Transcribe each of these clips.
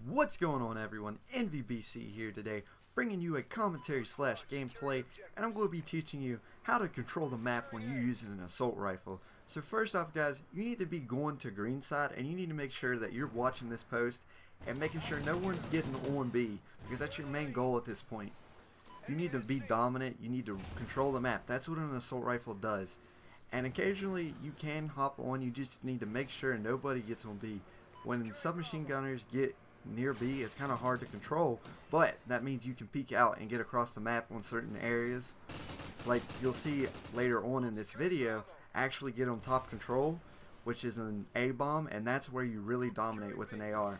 What's going on, everyone? NVBC here today, bringing you a commentary slash gameplay, and I'm going to be teaching you how to control the map when you're using an assault rifle. So first off, guys, you need to be going to green side, and you need to make sure that you're watching this post and making sure no one's getting on B, because that's your main goal at this point. You need to be dominant, you need to control the map. That's what an assault rifle does. And occasionally you can hop on, you just need to make sure nobody gets on B. When submachine gunners get near B, it's kind of hard to control, but that means you can peek out and get across the map on certain areas. Like you'll see later on in this video, actually get on top control, which is an A-bomb, and that's where you really dominate with an AR.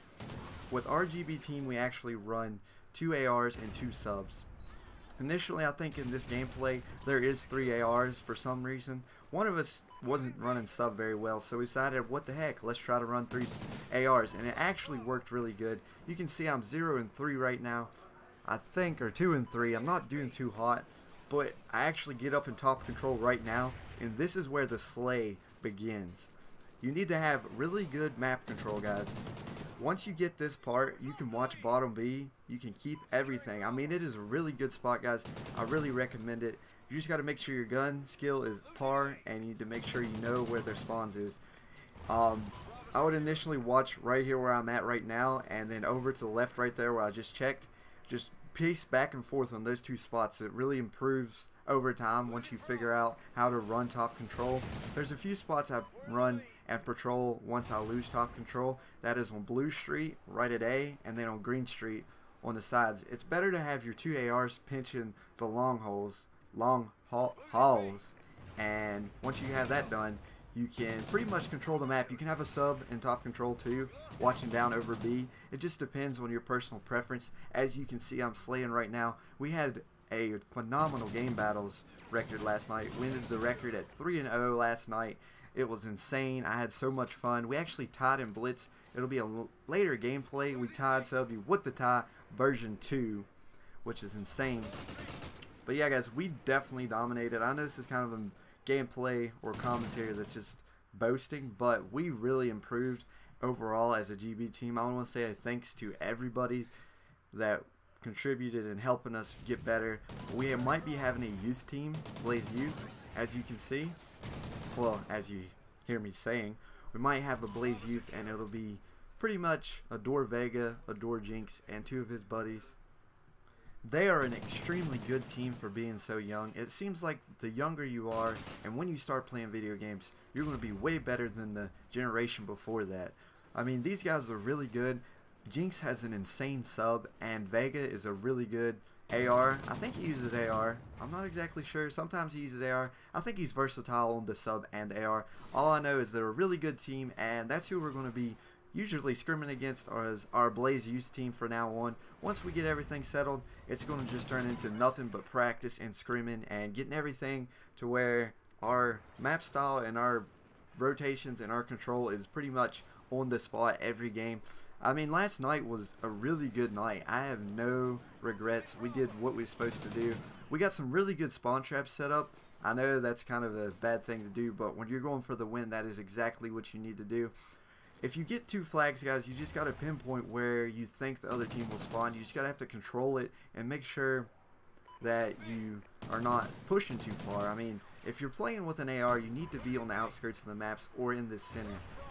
With our GB team, we actually run 2 ARs and 2 subs. Initially, I think in this gameplay, there is 3 ARs for some reason. One of us wasn't running sub very well, so we decided, what the heck, let's try to run 3 ARs, and it actually worked really good. You can see I'm 0 and 3 right now, I think, or 2 and 3. I'm not doing too hot, but I actually get up in top control right now, and this is where the slay begins. You need to have really good map control, guys. Once you get this part, you can watch bottom B, you can keep everything. I mean, it is a really good spot, guys. I really recommend it. You just got to make sure your gun skill is par, and you need to make sure you know where their spawns is. I would initially watch right here where I'm at right now, and then over to the left right there where I just checked. Just pace back and forth on those 2 spots. It really improves over time once you figure out how to run top control. There's a few spots I run and patrol once I lose top control. That is on Blue Street, right at A, and then on Green Street on the sides. It's better to have your 2 ARs pinching the long hauls, and once you have that done, you can pretty much control the map. You can have a sub in top control too, watching down over B. It just depends on your personal preference. As you can see, I'm slaying right now. We had a phenomenal game battles record last night. We ended the record at 3-0 last night. It was insane. I had so much fun. We actually tied in Blitz. It'll be a later gameplay. We tied, so it'll be What the Tie version 2, which is insane. But yeah, guys, we definitely dominated. I know this is kind of a gameplay or commentary that's just boasting, but we really improved overall as a GB team. I want to say thanks to everybody that contributed in helping us get better. We might be having a youth team, Blaze Youth, as you can see. Well, as you hear me saying, we might have a Blaze Youth, and it'll be pretty much Adore Vega, Adore Jinx, and 2 of his buddies. They are an extremely good team for being so young. It seems like the younger you are, and when you start playing video games, you're going to be way better than the generation before that. I mean, these guys are really good. Jinx has an insane sub, and Vega is a really good AR. I think he uses AR. I'm not exactly sure. Sometimes he uses AR. I think he's versatile on the sub and AR. All I know is they're a really good team, and that's who we're going to be usually scrimming against as our Blaze Youth team for now on. Once we get everything settled, it's going to just turn into nothing but practice and scrimming and getting everything to where our map style and our rotations and our control is pretty much on the spot every game. I mean, last night was a really good night. I have no regrets. We did what we were supposed to do. We got some really good spawn traps set up. I know that's kind of a bad thing to do, but when you're going for the win, that is exactly what you need to do. If you get 2 flags, guys, you just got to pinpoint where you think the other team will spawn. You just got to have to control it and make sure that you are not pushing too far. I mean, if you're playing with an AR, you need to be on the outskirts of the maps or in the center.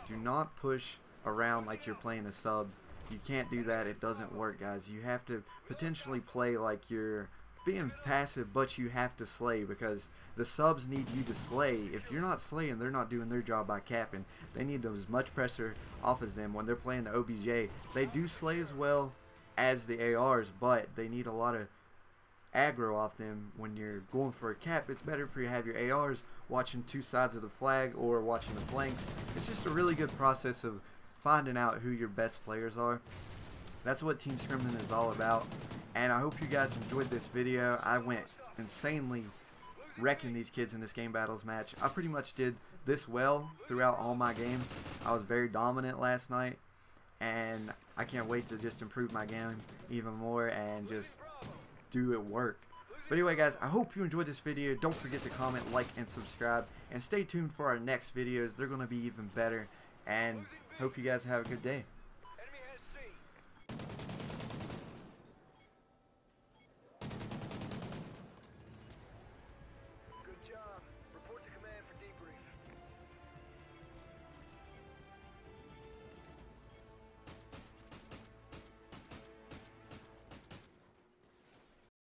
Do not push around like you're playing a sub. You can't do that. It doesn't work, guys. You have to potentially play like you're being passive, but you have to slay, because the subs need you to slay. If you're not slaying, they're not doing their job by capping. They need as much pressure off as them when they're playing the OBJ. They do slay as well as the ARs, but they need a lot of aggro off them. When you're going for a cap, it's better for you to have your ARs watching 2 sides of the flag or watching the flanks. It's just a really good process of finding out who your best players are. That's what team scrimming is all about, and I hope you guys enjoyed this video. I went insanely wrecking these kids in this game battles match. I pretty much did this well throughout all my games. I was very dominant last night, and I can't wait to just improve my game even more and just do it work. But anyway, guys, I hope you enjoyed this video. Don't forget to comment, like, and subscribe, and stay tuned for our next videos. They're going to be even better, and hope you guys have a good day.